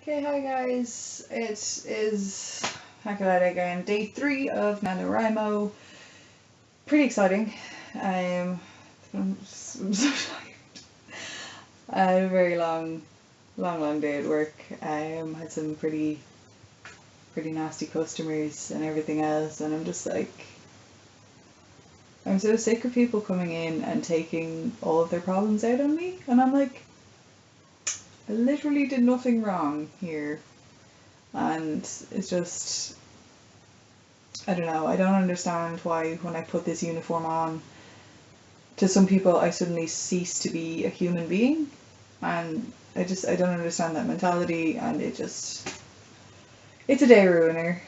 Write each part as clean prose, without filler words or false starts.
Okay, hi guys. It is Acreletae again, day 3 of NaNoWriMo. Pretty exciting. I'm so tired. I had a very long day at work. Had some pretty nasty customers and everything else, and I'm just like, I'm so sick of people coming in and taking all of their problems out on me, and I'm like, I literally did nothing wrong here. And it's just, I don't know, I don't understand why when I put this uniform on, to some people I suddenly cease to be a human being, and I don't understand that mentality, and it's a day ruiner.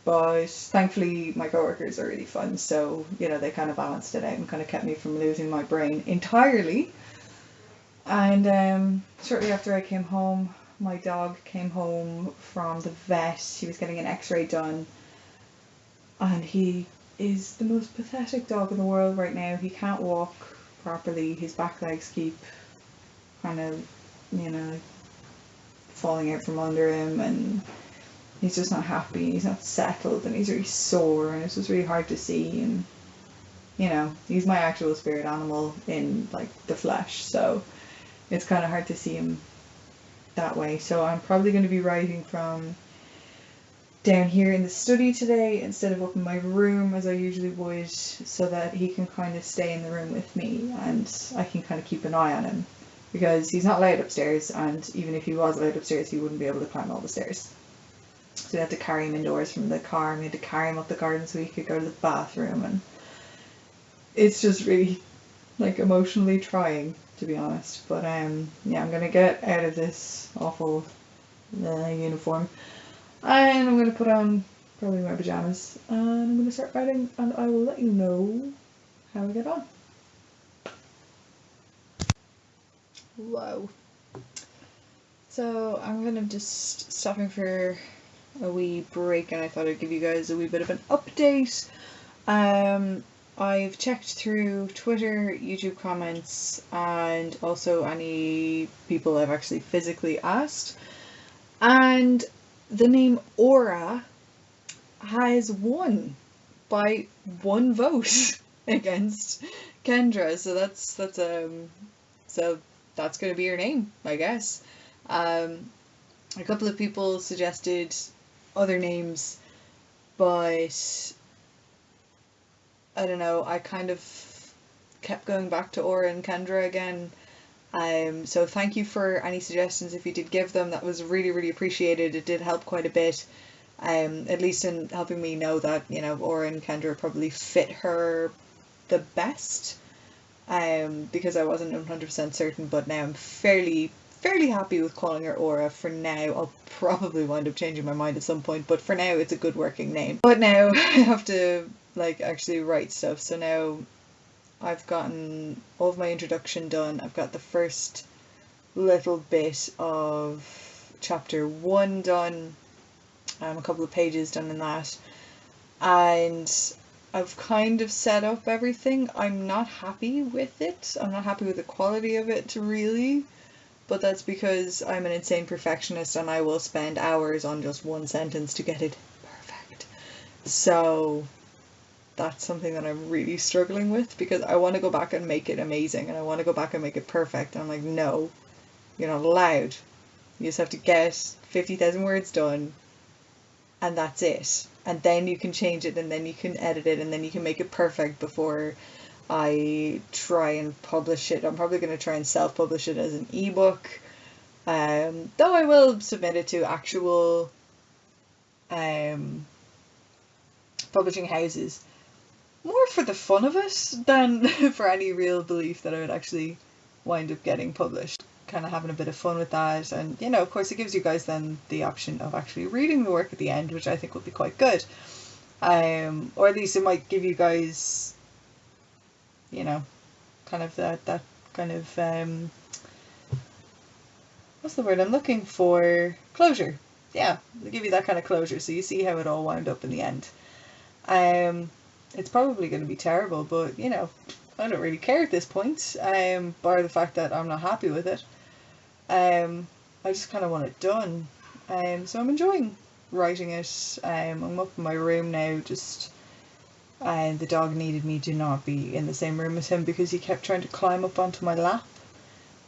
But thankfully my coworkers are really fun, so they kind of balanced it out and kind of kept me from losing my brain entirely. And shortly after I came home, my dog came home from the vet. He was getting an x-ray done, and he is the most pathetic dog in the world right now. He can't walk properly. His back legs keep kind of, falling out from under him, and he's just not happy. He's not settled, and he's really sore, and it's just really hard to see. And he's my actual spirit animal in like the flesh, so it's kind of hard to see him that way. So I'm probably going to be writing from down here in the study today instead of up in my room as I usually would, so that he can kind of stay in the room with me and I can kind of keep an eye on him, because he's not allowed upstairs, and even if he was allowed upstairs he wouldn't be able to climb all the stairs. So we had to carry him indoors from the car, and we had to carry him up the garden so he could go to the bathroom, and it's just really like emotionally trying, to be honest. But yeah, I'm gonna get out of this awful uniform, and I'm gonna put on probably my pajamas, and I'm gonna start writing, and I will let you know how we get on. Wow. So I'm kind of just stopping for a wee break, and I thought I'd give you guys a wee bit of an update. I've checked through Twitter, YouTube comments, and also any people I've actually physically asked, and the name Aura has won by 1 vote against Kendra, so that's going to be her name, I guess. A couple of people suggested other names, but I don't know, I kind of kept going back to Aura and Kendra again. So thank you for any suggestions if you did give them. That was really, really appreciated. It did help quite a bit, at least in helping me know that, Aura and Kendra probably fit her the best, because I wasn't 100% certain, but now I'm fairly happy with calling her Aura for now. I'll probably wind up changing my mind at some point, but for now it's a good working name. But now I have to actually write stuff, so now I've gotten all of my introduction done. I've got the first little bit of chapter 1 done, a couple of pages done in that, and I've kind of set up everything. I'm not happy with it. I'm not happy with the quality of it, really, but that's because I'm an insane perfectionist and I will spend hours on just one sentence to get it perfect. So that's something that I'm really struggling with, because I want to go back and make it amazing, and I want to go back and make it perfect, and I'm like, no, you're not allowed. You just have to get 50,000 words done, and that's it. And then you can change it, and then you can edit it, and then you can make it perfect before I try and publish it. I'm probably going to try and self-publish it as an ebook, though I will submit it to actual publishing houses, more for the fun of it than for any real belief that I would actually wind up getting published. Kind of having a bit of fun with that, and of course it gives you guys then the option of actually reading the work at the end, which I think will be quite good, or at least it might give you guys kind of that kind of what's the word I'm looking for? Closure. Yeah, they'll give you that kind of closure, so you see how it all wound up in the end. It's probably going to be terrible, but I don't really care at this point, bar the fact that I'm not happy with it. I just kind of want it done, So I'm enjoying writing it. I'm up in my room now, just and the dog needed me to not be in the same room as him because he kept trying to climb up onto my lap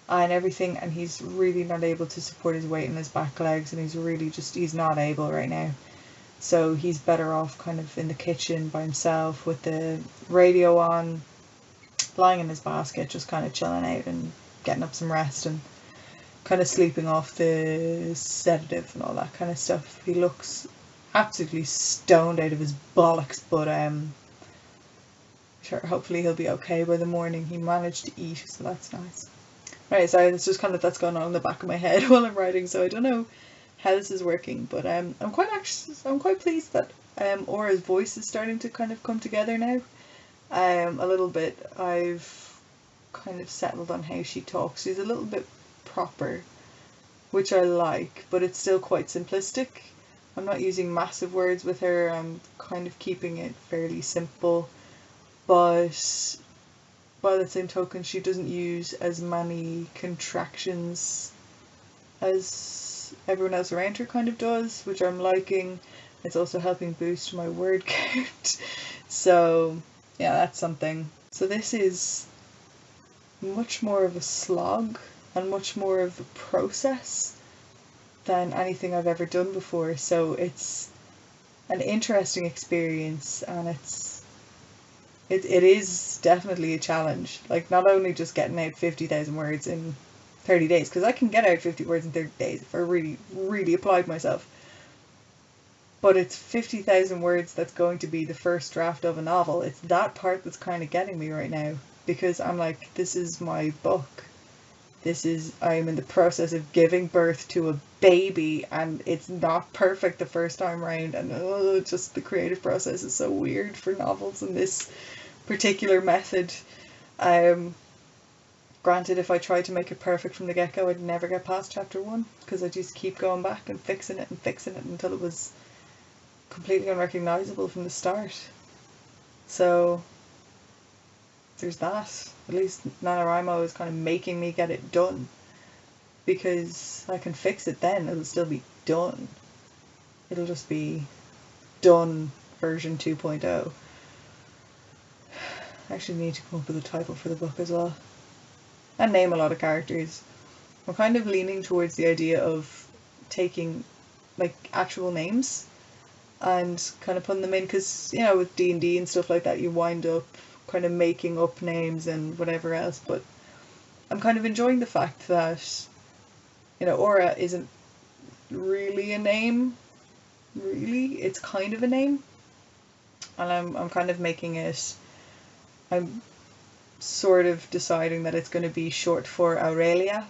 and everything, and he's really not able to support his weight in his back legs, and he's not able right now. So he's better off kind of in the kitchen by himself with the radio on, lying in his basket, just kind of chilling out and getting up some rest and kind of sleeping off the sedative and all that kind of stuff. He looks absolutely stoned out of his bollocks, but sure, hopefully he'll be okay by the morning. He managed to eat, so that's nice. Right, so it's just kind of that's going on in the back of my head while I'm writing, so I don't know how this is working, but I'm quite pleased that Aura's voice is starting to kind of come together now. A little bit. I've kind of settled on how she talks. She's a little bit proper, which I like, but it's still quite simplistic. I'm not using massive words with her. I'm kind of keeping it fairly simple, but by the same token, she doesn't use as many contractions as everyone else around her kind of does, which I'm liking. It's also helping boost my word count. So yeah, that's something. So this is much more of a slog and much more of a process than anything I've ever done before. So it's an interesting experience, and it is definitely a challenge. Like, not only just getting out 50,000 words in 30 days, because I can get out 50 words in 30 days if I really, really applied myself. But it's 50,000 words that's going to be the first draft of a novel. It's that part that's kind of getting me right now, because I'm like, this is my book. I'm in the process of giving birth to a baby, and it's not perfect the first time around, and just the creative process is so weird for novels in this particular method. Granted, if I tried to make it perfect from the get-go, I'd never get past chapter 1, because I just keep going back and fixing it until it was completely unrecognisable from the start. So there's that. At least NaNoWriMo is kind of making me get it done, because I can fix it then, it'll still be done. It'll just be done version 2.0. I actually need to come up with a title for the book as well, and name a lot of characters. I'm kind of leaning towards the idea of taking like actual names and kind of putting them in, because you know, with D&D and stuff like that, you wind up kind of making up names and whatever else. But I'm kind of enjoying the fact that, you know, Aura isn't really a name. Really, it's kind of a name, and I'm kind of making it. I'm sort of deciding that it's going to be short for Acreletae,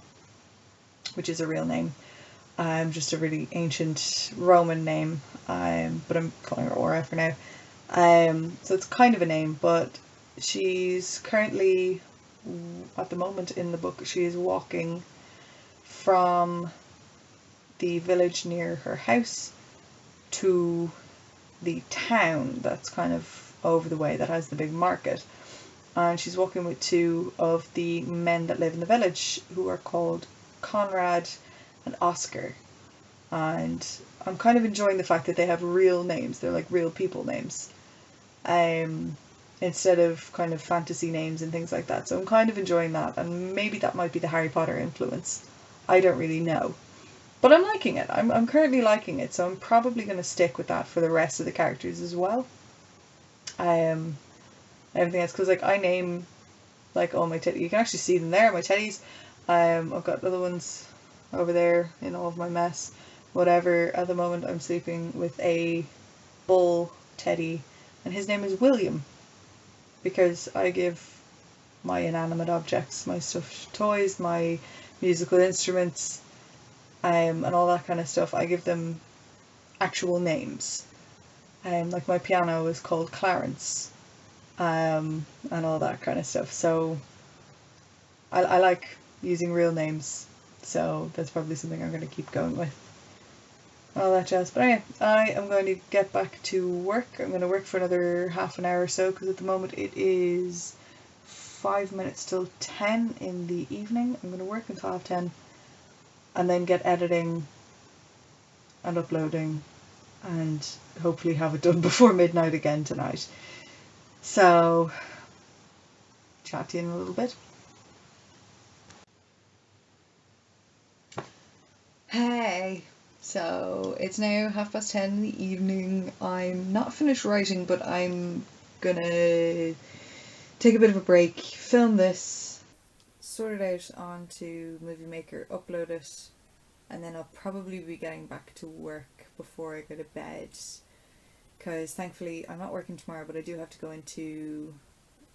which is a real name. Just a really ancient Roman name. But I'm calling her Aura for now. So it's kind of a name, but she's currently, at the moment in the book, she is walking from the village near her house to the town that's kind of over the way that has the big market. And she's walking with two of the men that live in the village, who are called Conrad and Oscar. And I'm kind of enjoying the fact that they have real names. They're like real people names, instead of kind of fantasy names and things like that. So I'm kind of enjoying that, and maybe that might be the Harry Potter influence. I don't really know, but I'm liking it. I'm currently liking it, so I'm probably going to stick with that for the rest of the characters as well. Everything else, because like I name like all my teddies. You can actually see them there, my teddies. I've got other ones over there in all of my mess. Whatever. At the moment, I'm sleeping with a bull teddy, and his name is William, because I give my inanimate objects, my stuffed toys, my musical instruments, and all that kind of stuff, I give them actual names. Like my piano is called Clarence, and all that kind of stuff. So I like using real names, so that's probably something I'm going to keep going with. All that jazz. But anyway, I am going to get back to work. I'm going to work for another half an hour or so, because at the moment it is 5 minutes till 10 in the evening. I'm going to work until 10:30, and then get editing and uploading and hopefully have it done before midnight again tonight. So, chat to you in a little bit. Hey! So, it's now 10:30 in the evening. I'm not finished writing, but I'm gonna take a bit of a break, film this, sort it out onto Movie Maker, upload it, and then I'll probably be getting back to work before I go to bed, because thankfully I'm not working tomorrow, but I do have to go into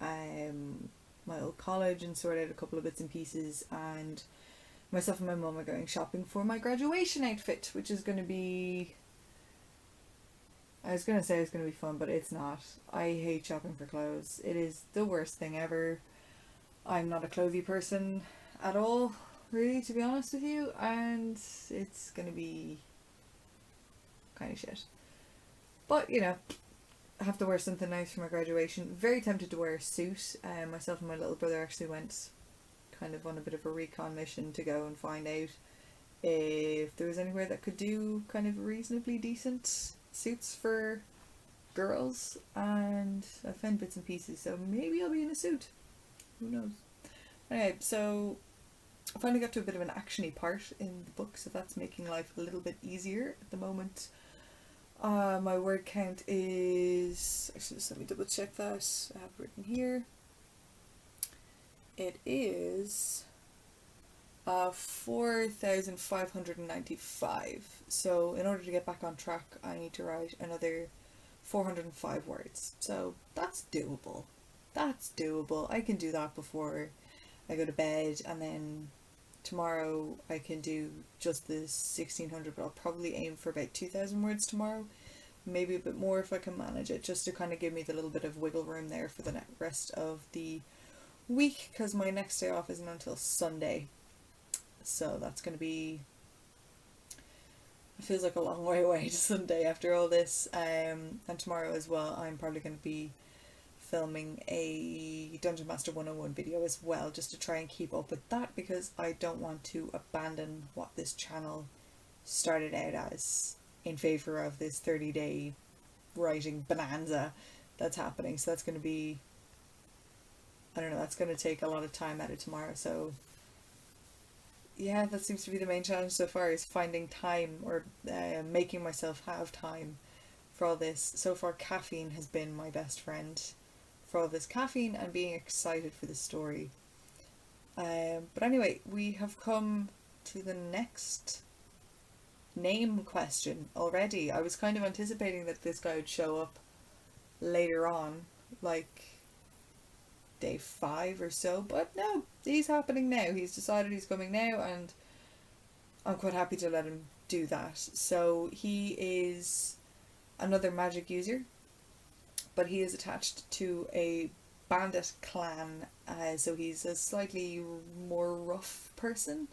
my old college and sort out a couple of bits and pieces, and myself and my mum are going shopping for my graduation outfit, which is going to be... I was going to say it's going to be fun, but it's not. I hate shopping for clothes. It is the worst thing ever. I'm not a clothy person at all, really, to be honest with you, and it's going to be kind of shit. But, you know, I have to wear something nice for my graduation. Very tempted to wear a suit. Myself and my little brother actually went kind of on a bit of a recon mission to go and find out if there was anywhere that could do kind of reasonably decent suits for girls, and I found bits and pieces, so maybe I'll be in a suit. Who knows? Anyway, so I finally got to a bit of an actiony part in the book, so that's making life a little bit easier at the moment. My word count is... Actually, just let me double check that. I have it written here. It is 4,595. So in order to get back on track, I need to write another 405 words. So that's doable. That's doable. I can do that before I go to bed, and then tomorrow I can do just the 1,600, but I'll probably aim for about 2,000 words tomorrow. Maybe a bit more if I can manage it, just to kind of give me the little bit of wiggle room there for the rest of the week, because my next day off isn't until Sunday. So that's going to be... It feels like a long way away to Sunday after all this. And tomorrow as well, I'm probably going to be filming a Dungeon Master 101 video as well, just to try and keep up with that, because I don't want to abandon what this channel started out as in favour of this 30-day writing bonanza that's happening. So that's going to be... I don't know, that's going to take a lot of time out of tomorrow, so yeah, that seems to be the main challenge so far, is finding time, or making myself have time for all this. So far, caffeine has been my best friend for all this, caffeine and being excited for the story. But anyway, we have come to the next name question already. I was kind of anticipating that this guy would show up later on, like day 5 or so, but no, he's happening now. He's decided he's coming now, and I'm quite happy to let him do that. So he is another magic user, but he is attached to a bandit clan, so he's a slightly more rough person,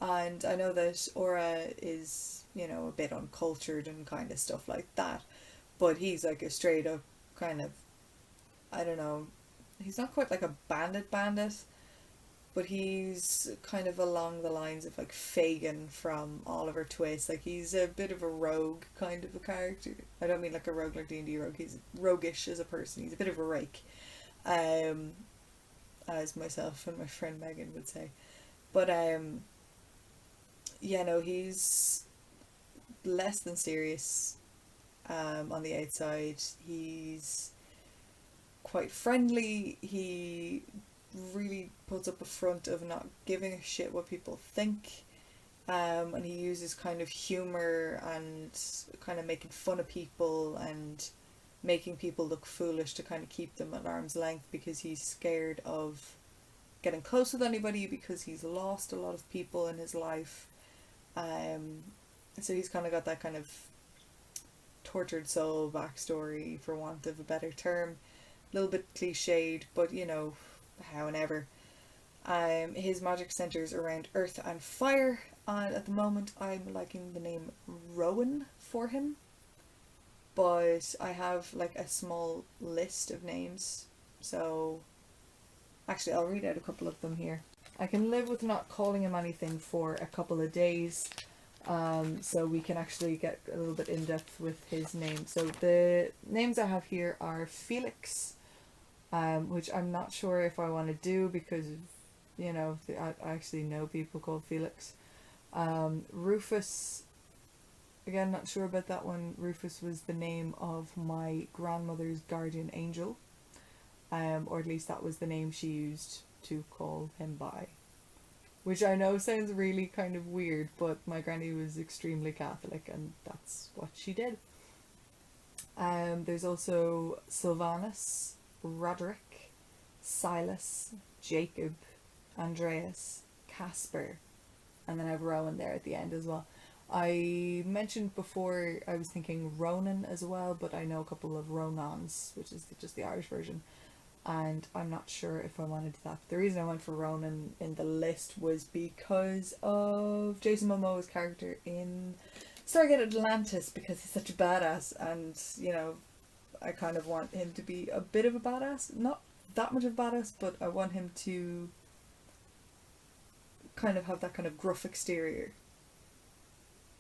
and I know that Aura is, you know, a bit uncultured and kind of stuff like that, but he's like a straight up kind of, I don't know, he's not quite like a bandit, but he's kind of along the lines of like Fagin from Oliver Twist. Like, he's a bit of a rogue kind of a character. I don't mean like a rogue like D&D rogue. He's roguish as a person. He's a bit of a rake, as myself and my friend Megan would say. But yeah, no, he's less than serious on the outside. He's quite friendly. He really puts up a front of not giving a shit what people think, and he uses kind of humour and kind of making fun of people and making people look foolish to kind of keep them at arm's length, because he's scared of getting close with anybody, because he's lost a lot of people in his life. So he's kind of got that kind of tortured soul backstory, for want of a better term. A little bit cliched, but you know, however. His magic centres around earth and fire, and at the moment I'm liking the name Rowan for him, but I have like a small list of names, so actually I'll read out a couple of them here. I can live with not calling him anything for a couple of days. So we can actually get a little bit in depth with his name. So the names I have here are Felix, which I'm not sure if I want to do because, I actually know people called Felix. Rufus, again, not sure about that one. Rufus was the name of my grandmother's guardian angel, or at least that was the name she used to call him by. Which I know sounds really kind of weird, but my granny was extremely Catholic and that's what she did. There's also Silvanus, Roderick, Silas, Jacob, Andreas, Caspar, and then I have Rowan there at the end as well. I mentioned before I was thinking Ronan as well, but I know a couple of Ronans, which is just the Irish version, and I'm not sure if I wanted that. The reason I went for Ronan in the list was because of Jason Momoa's character in Stargate Atlantis, because he's such a badass, and I kind of want him to be a bit of a badass. Not that much of a badass, but I want him to kind of have that kind of gruff exterior.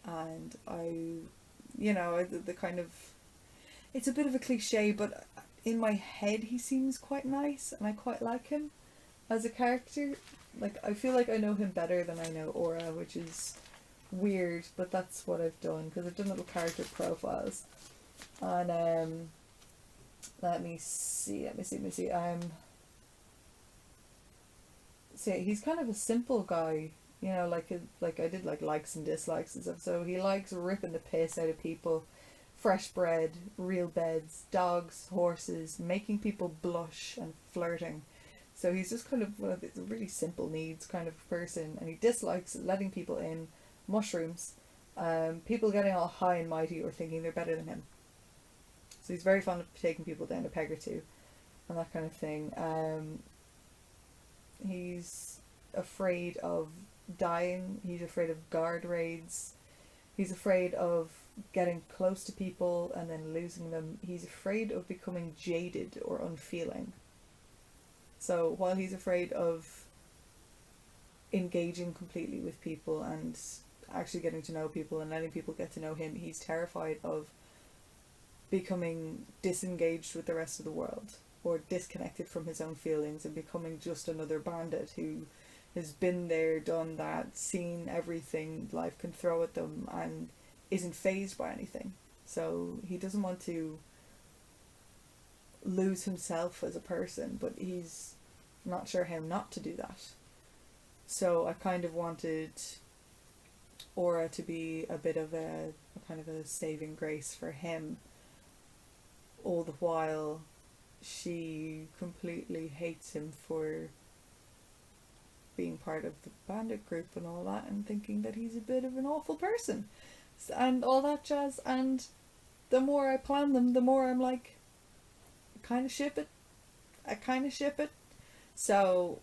And the kind of, it's a bit of a cliche, but in my head he seems quite nice and I quite like him as a character. Like, I feel like I know him better than I know Aura, which is weird, but that's what I've done, because I've done little character profiles. And let me see. So yeah, he's kind of a simple guy, like I did like likes and dislikes and stuff. So he likes ripping the piss out of people, fresh bread, real beds, dogs, horses, making people blush, and flirting. So he's just kind of one of the really simple needs kind of person, and he dislikes letting people in, mushrooms, people getting all high and mighty or thinking they're better than him. So he's very fond of taking people down a peg or two and that kind of thing. He's afraid of dying, he's afraid of guard raids, he's afraid of getting close to people and then losing them, he's afraid of becoming jaded or unfeeling. So while he's afraid of engaging completely with people and actually getting to know people and letting people get to know him, he's terrified of becoming disengaged with the rest of the world, or disconnected from his own feelings and becoming just another bandit who has been there, done that, seen everything life can throw at them and isn't fazed by anything. So he doesn't want to lose himself as a person, but he's not sure how not to do that. So I kind of wanted Aura to be a bit of a kind of a saving grace for him, all the while she completely hates him for being part of the bandit group and all that, and thinking that he's a bit of an awful person and all that jazz. And the more I plan them, the more I'm like, I kind of ship it. So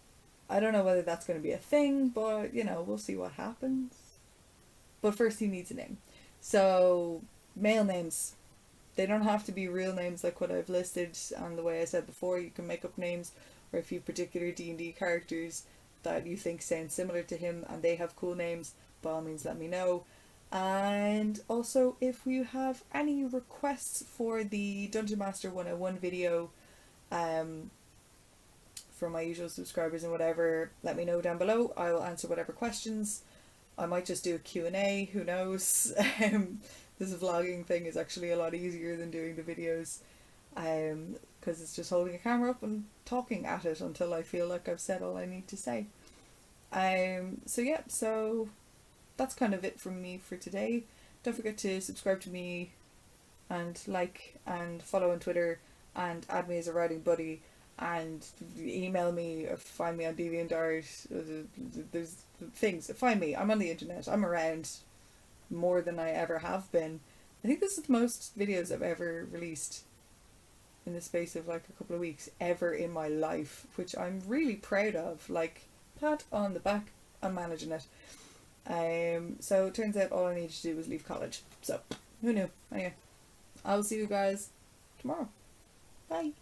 I don't know whether that's going to be a thing, but we'll see what happens. But first he needs a name. So male names, they don't have to be real names like what I've listed, and the way I said before, you can make up names, or if you have particular D&D characters that you think sound similar to him and they have cool names, by all means let me know. And also, if you have any requests for the Dungeon Master 101 video from my usual subscribers and whatever, let me know down below. I will answer whatever questions. I might just do a Q&A, who knows. This vlogging thing is actually a lot easier than doing the videos, because it's just holding a camera up and talking at it until I feel like I've said all I need to say. So that's kind of it from me for today. Don't forget to subscribe to me and like and follow on Twitter and add me as a writing buddy and email me or find me on DeviantArt. There's things. Find me. I'm on the internet. I'm around more than I ever have been. I think this is the most videos I've ever released in the space of like a couple of weeks ever in my life, which I'm really proud of. Like, pat on the back, I'm managing it. So it turns out all I needed to do was leave college. So who knew? Anyway, I'll see you guys tomorrow. Bye.